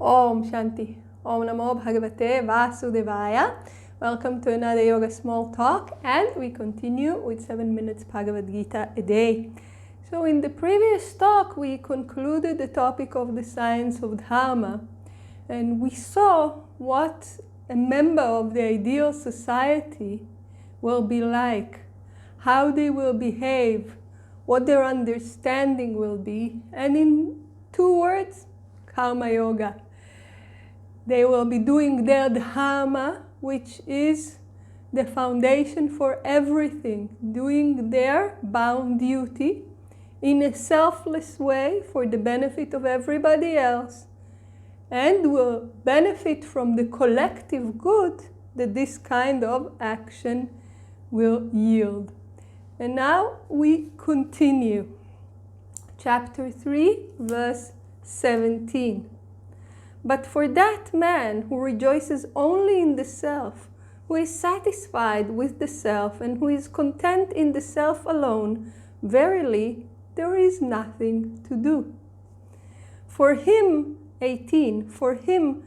Om Shanti. Om Namo Bhagavate Vasudevaya. Welcome to another Yoga Small Talk, and we continue with 7 minutes Bhagavad Gita a day. So in the previous talk we concluded the topic of the science of Dharma, and we saw what a member of the ideal society will be like, how they will behave, what their understanding will be, and in 2 words, Karma Yoga. They will be doing their Dharma, which is the foundation for everything, doing their bound duty in a selfless way for the benefit of everybody else, and will benefit from the collective good that this kind of action will yield. And now we continue. Chapter 3, verse 17. But for that man who rejoices only in the self, who is satisfied with the self, and who is content in the self alone, verily there is nothing to do. For him, 18, for him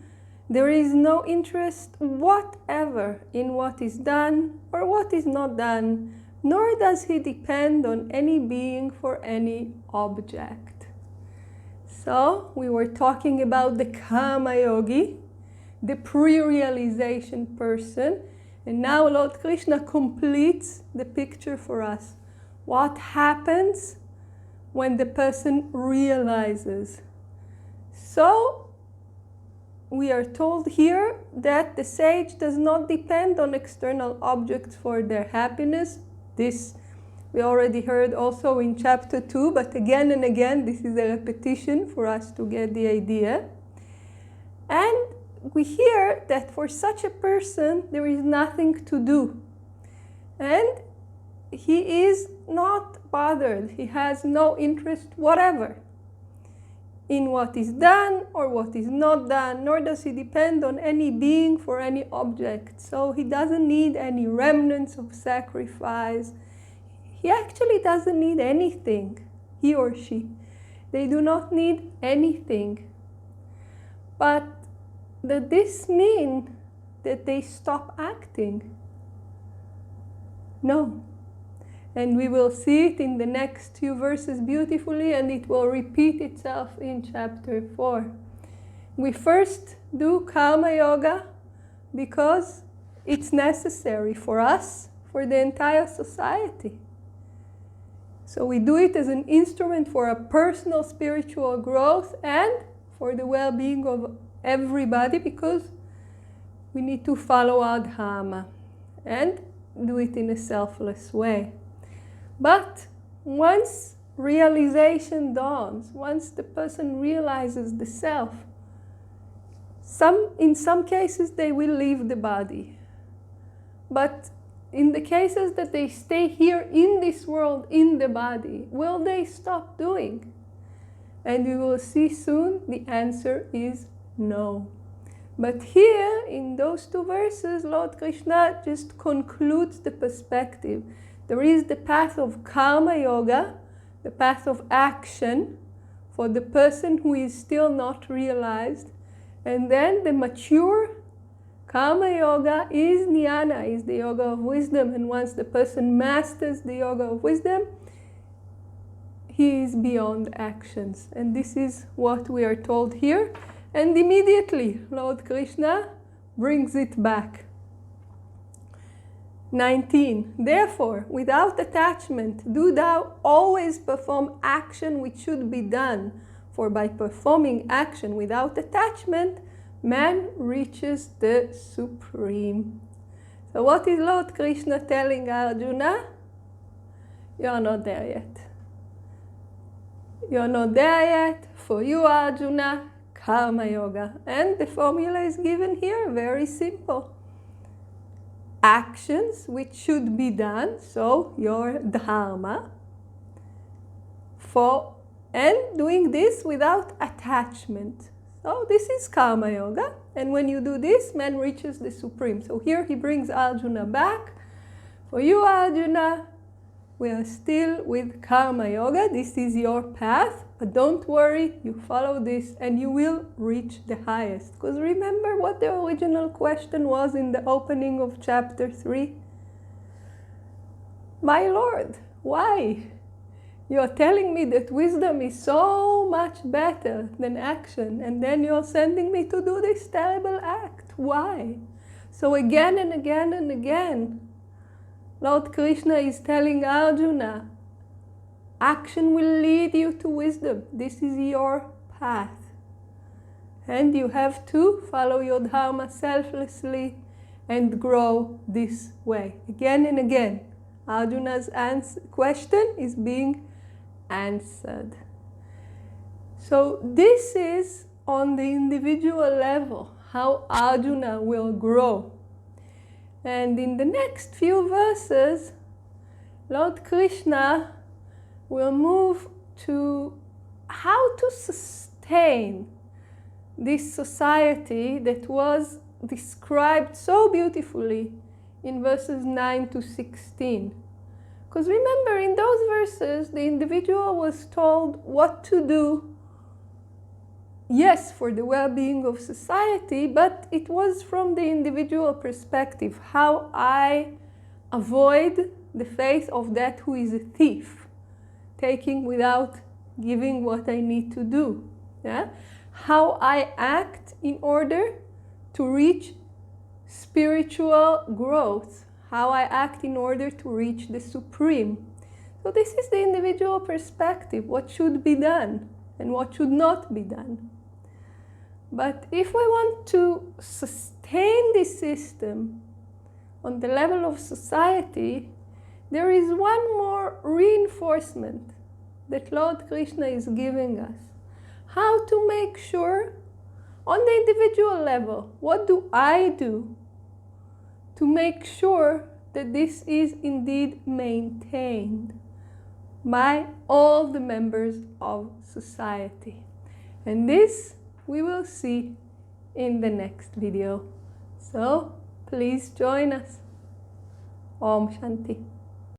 there is no interest whatever in what is done or what is not done, nor does he depend on any being for any object. So we were talking about the Karma Yogi, the pre-realization person, and now Lord Krishna completes the picture for us. What happens when the person realizes? So we are told here that the sage does not depend on external objects for their happiness. This we already heard also in chapter 2, but again and again, this is a repetition for us to get the idea. And we hear that for such a person, there is nothing to do. And he is not bothered. He has no interest whatever in what is done or what is not done, nor does he depend on any being for any object. So he doesn't need any remnants of sacrifice. He actually doesn't need anything, he or she. They do not need anything. But does this mean that they stop acting? No. And we will see it in the next few verses beautifully, and it will repeat itself in chapter 4. We first do Karma Yoga because it's necessary for us, for the entire society. So we do it as an instrument for a personal spiritual growth and for the well-being of everybody, because we need to follow our Dharma and do it in a selfless way. But once realization dawns, once the person realizes the self, in some cases they will leave the body. But in the cases that they stay here in this world, in the body, will they stop doing? And we will see soon the answer is no. But here, in those 2 verses, Lord Krishna just concludes the perspective. There is the path of Karma Yoga, the path of action for the person who is still not realized. And then the mature Karma Yoga is Jnana, is the yoga of wisdom, and once the person masters the yoga of wisdom, he is beyond actions. And this is what we are told here. And immediately, Lord Krishna brings it back. 19. Therefore, without attachment, do thou always perform action which should be done. For by performing action without attachment, man reaches the supreme. So what is Lord Krishna telling Arjuna? You're not there yet. You're not there yet. For you, Arjuna, Karma Yoga. And the formula is given here, very simple. Actions which should be done, so your Dharma, and doing this without attachment. So this is Karma Yoga, and when you do this, man reaches the supreme. So here he brings Arjuna back. For you, Arjuna, we are still with Karma Yoga. This is your path. But don't worry, you follow this and you will reach the highest. Because remember what the original question was in the opening of chapter 3? My Lord, why? You're telling me that wisdom is so much better than action, and then you're sending me to do this terrible act. Why? So again and again and again, Lord Krishna is telling Arjuna, action will lead you to wisdom. This is your path. And you have to follow your dharma selflessly and grow this way. Again and again, Arjuna's question is being answered. So this is on the individual level, how Arjuna will grow. And in the next few verses, Lord Krishna will move to how to sustain this society that was described so beautifully in verses 9 to 16. Because remember, in those verses, the individual was told what to do, yes, for the well-being of society, but it was from the individual perspective, how I avoid the fate of that who is a thief, taking without giving what I need to do. Yeah? How I act in order to reach spiritual growth, how I act in order to reach the supreme. So this is the individual perspective, what should be done and what should not be done. But if we want to sustain this system on the level of society, there is one more reinforcement that Lord Krishna is giving us. How to make sure, on the individual level, what do I do to make sure that this is indeed maintained by all the members of society. And this we will see in the next video. So please join us. Om Shanti.